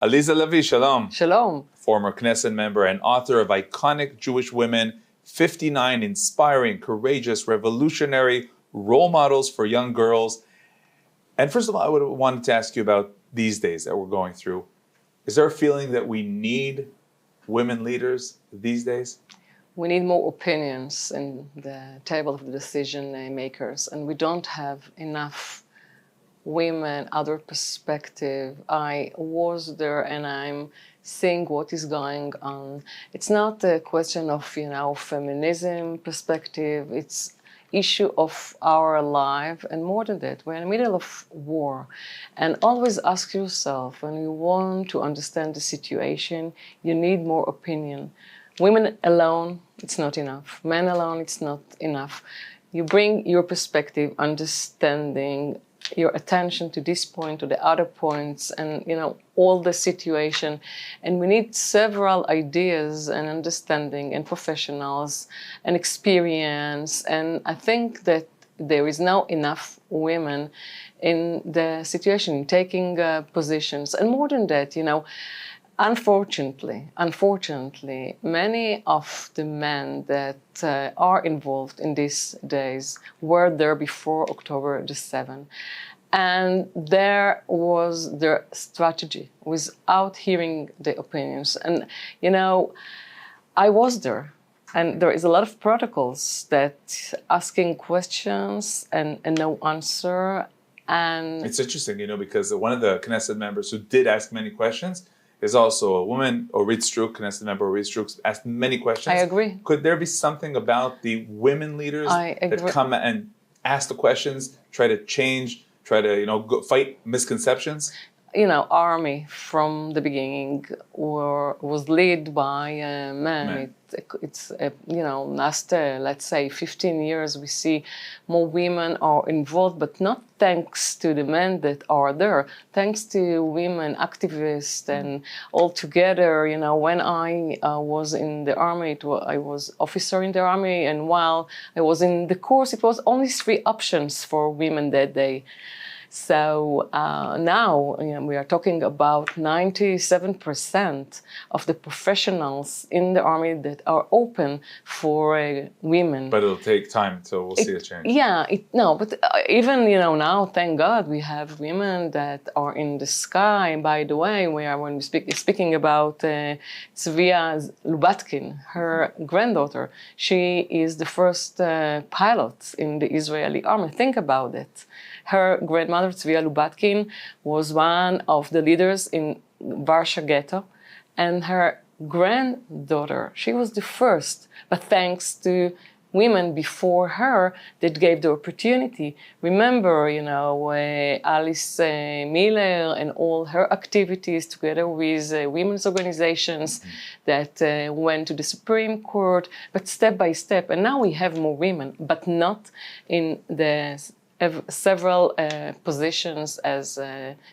Aliza Lavie, shalom. Shalom. Former Knesset member and author of iconic Jewish women, 59 inspiring, courageous, revolutionary role models for young girls. And first of all, I would have wanted to ask you about these days that we're going through. Is there a feeling that we need women leaders these days? We need more opinions in the table of the decision makers, and we don't have enough women, other perspective. I was there and I'm seeing what is going on. It's not a question of, feminism perspective. It's issue of our life, and more than that, we're in the middle of war. And always ask yourself, when you want to understand the situation, you need more opinion. Women alone, it's not enough. Men alone, it's not enough. You bring your perspective, understanding, your attention to this point, to the other points, and all the situation. And we need several ideas and understanding and professionals and experience. And I think that there is now enough women in the situation, taking positions. And more than that, unfortunately, many of the men that are involved in these days were there before October the 7th. And there was their strategy without hearing the opinions. And, I was there. And there is a lot of protocols that asking questions and no answer. And it's interesting, because one of the Knesset members who did ask many questions is also a woman, ARUTZ SHEVA, Knesset member ARUTZ SHEVA, asked many questions. I agree. Could there be something about the women leaders that come and ask the questions, try to change, try to fight misconceptions? Army from the beginning was led by men. It's last, let's say, 15 years, we see more women are involved, but not thanks to the men that are there, thanks to women activists and all together. When I was in the army, I was officer in the army, and while I was in the course, it was only 3 options for women that day. So now we are talking about 97% of the professionals in the army that are open for women. But it'll take time till we'll see a change. Yeah, but even now, thank God, we have women that are in the sky. By the way, when we speaking about Tzvia Lubatkin, her granddaughter, she is the first pilot in the Israeli army. Think about it. Her grandmother, Tzvia Lubatkin, was one of the leaders in Warsaw Ghetto, and her granddaughter, she was the first, but thanks to women before her that gave the opportunity. Remember, Alice Miller and all her activities together with women's organizations that went to the Supreme Court, but step by step. And now we have more women, but not in the several positions as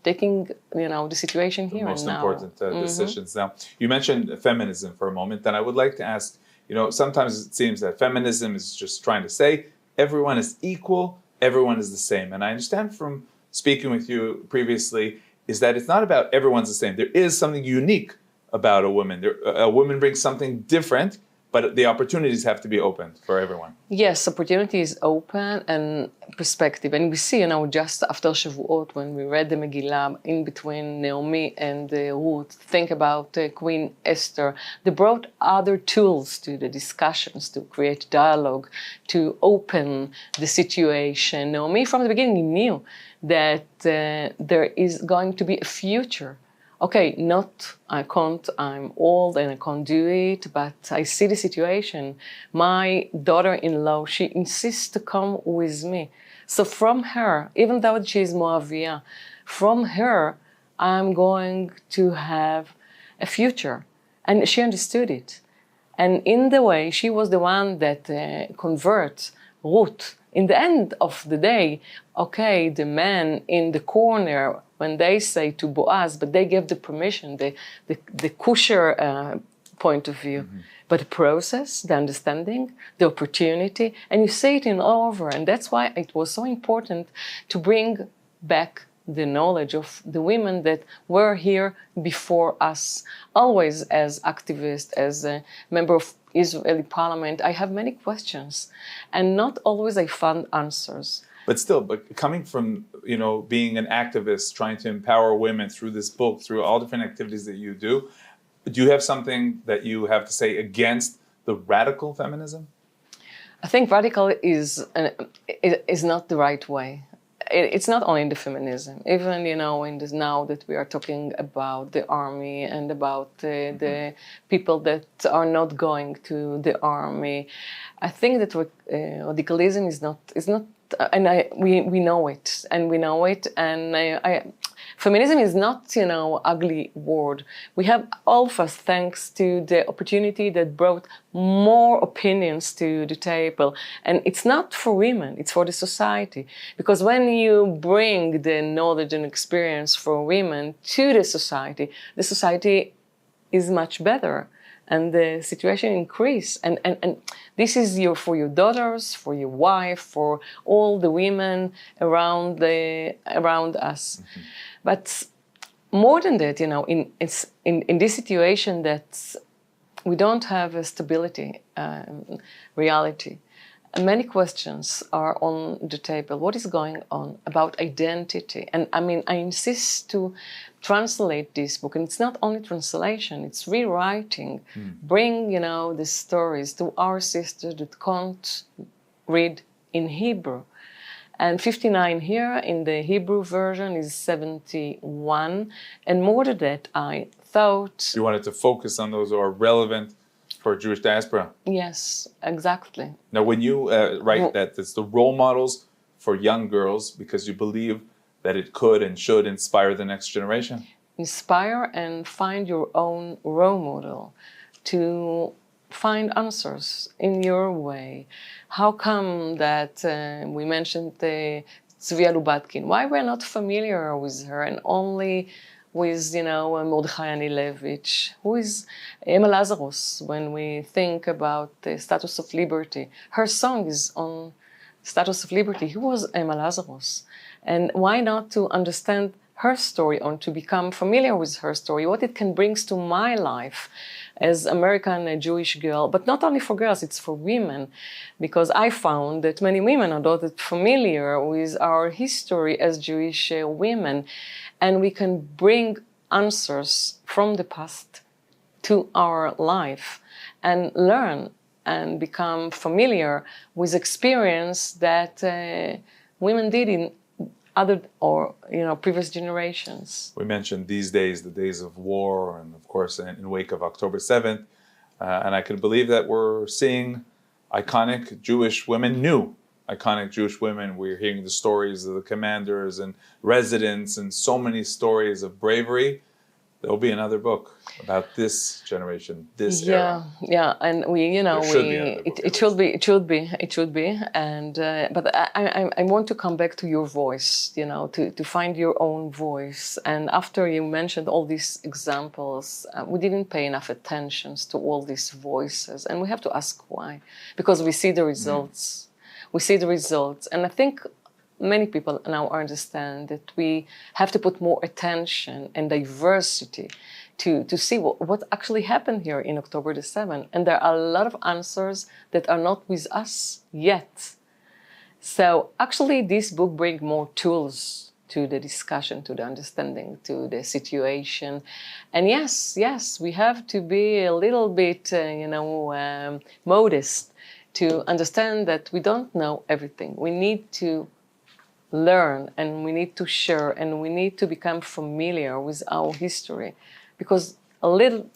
taking, the situation here and now. The most important decisions. Now, you mentioned feminism for a moment, and I would like to ask, sometimes it seems that feminism is just trying to say everyone is equal, everyone is the same. And I understand from speaking with you previously is that it's not about everyone's the same. There is something unique about a woman. A woman brings something different, but the opportunities have to be open for everyone. Yes, opportunity is open and perspective. And we see, just after Shavuot, when we read the Megillah, in between Naomi and Ruth, think about Queen Esther. They brought other tools to the discussions, to create dialogue, to open the situation. Naomi, from the beginning, knew that there is going to be a future. Okay, I'm old and I can't do it, but I see the situation. My daughter-in-law, she insists to come with me. So from her, even though she is Moavia, from her, I'm going to have a future. And she understood it. And in the way, she was the one that converts Ruth. In the end of the day, okay, the man in the corner, when they say to Boaz, but they gave the permission, the kosher point of view. But the process, the understanding, the opportunity, and you see it in all over. And that's why it was so important to bring back the knowledge of the women that were here before us, always as activists, as a member of Israeli parliament. I have many questions, and not always I found answers. But still, but coming from, you know, being an activist, trying to empower women through this book, through all different activities that you do you have something that you have to say against the radical feminism? I think radical is not the right way. It's not only in the feminism. Even, you know, in this, now that we are talking about the army and about the people that are not going to the army, I think that radicalism is not, and we know it, and feminism is not, you know, ugly word. We have all of us, thanks to the opportunity that brought more opinions to the table. And it's not for women, it's for the society. Because when you bring the knowledge and experience for women to the society is much better. And the situation increase. And this is for your daughters, for your wife, for all the women around us. Mm-hmm. But more than that, you know, in this situation that we don't have a stability, reality, many questions are on the table. What is going on about identity? And I mean, I insist to translate this book, and it's not only translation, it's rewriting. Bring, you know, the stories to our sisters that can't read in Hebrew. And 59 here in the Hebrew version is 71. And more than that, I thought... You wanted to focus on those who are relevant for Jewish diaspora. Yes, exactly. Now, when you write that it's the role models for young girls because you believe that it could and should inspire the next generation? Inspire and find your own role model to find answers in your way. How come that we mentioned Tzvia Lubatkin? Why we're not familiar with her and only with, you know, Mordechai Anilevich? Who is Emma Lazarus when we think about the Status of Liberty? Her song is on Status of Liberty. Who was Emma Lazarus? And why not to understand her story or to become familiar with her story, what it can bring to my life as American Jewish girl, but not only for girls, it's for women, because I found that many women are not familiar with our history as Jewish women, and we can bring answers from the past to our life and learn and become familiar with experience that women did in other or, you know, previous generations. We mentioned these days, the days of war, and of course in wake of October 7th, and I can believe that we're seeing iconic Jewish women, new iconic Jewish women. We're hearing the stories of the commanders and residents and so many stories of bravery. There'll be another book about this generation, this era. Yeah, and we, you know, it should be, and but I want to come back to your voice, you know, to find your own voice. And after you mentioned all these examples, we didn't pay enough attention to all these voices, and we have to ask why, because we see the results. We see the results, and I think many people now understand that we have to put more attention and diversity to see what actually happened here in October the 7th. And there are a lot of answers that are not with us yet. So actually this book brings more tools to the discussion, to the understanding, to the situation. And yes, we have to be a little bit, modest to understand that we don't know everything. We need to learn, and we need to share, and we need to become familiar with our history, because a little,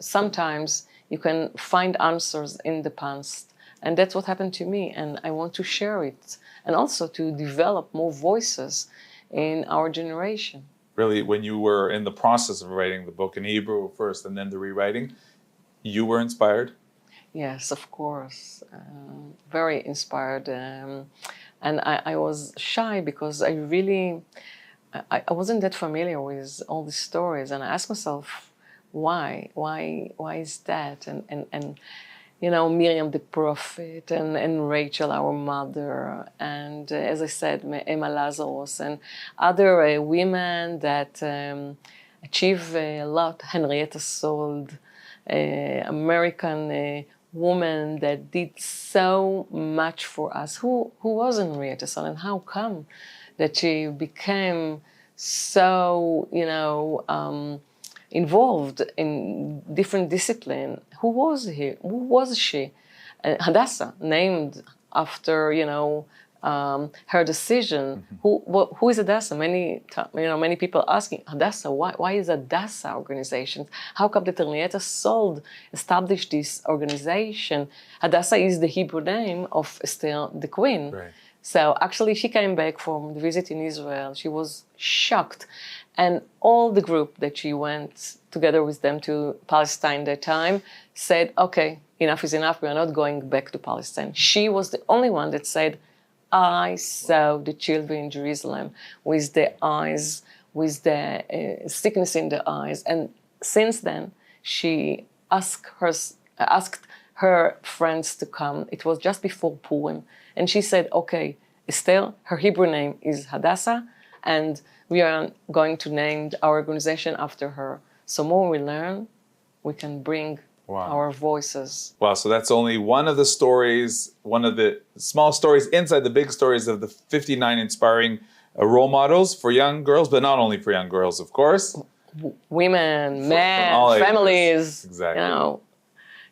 sometimes you can find answers in the past, and that's what happened to me, and I want to share it, and also to develop more voices in our generation. Really, when you were in the process of writing the book in Hebrew first and then the rewriting, you were inspired? Yes, of course, very inspired. And I was shy because I wasn't that familiar with all these stories, and I asked myself, why is that? And Miriam the prophet and Rachel, our mother, and as I said, Emma Lazarus and other women that achieve a lot. Henrietta Sold, American woman that did so much for us. Who was Henrietta Sold, and how come that she became so, involved in different discipline? Who was she? Hadassah, named after, her decision. Who is Hadassah? Many people asking, Hadassah, why is Hadassah organization? How come that Henrietta Sold established this organization? Hadassah is the Hebrew name of Esther the Queen. Right. So actually she came back from the visit in Israel. She was shocked. And all the group that she went together with them to Palestine that time said, okay, enough is enough. We are not going back to Palestine. She was the only one that said, I saw the children in Jerusalem with the eyes, with the sickness in the eyes. And since then, she asked her friends to come. It was just before Purim. And she said, okay, Esther, her Hebrew name is Hadassah, and we are going to name our organization after her. So more we learn, we can bring our voices. Wow, so that's only one of the stories, one of the small stories inside the big stories of the 59 inspiring role models for young girls, but not only for young girls, of course. Women, men, families. Exactly.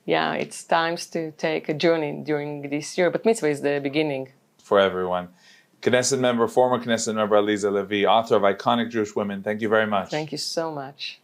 Yeah, it's times to take a journey during this year, but mitzvah is the beginning. For everyone. Knesset member, former Knesset member Aliza Lavie, author of Iconic Jewish Women, thank you very much. Thank you so much.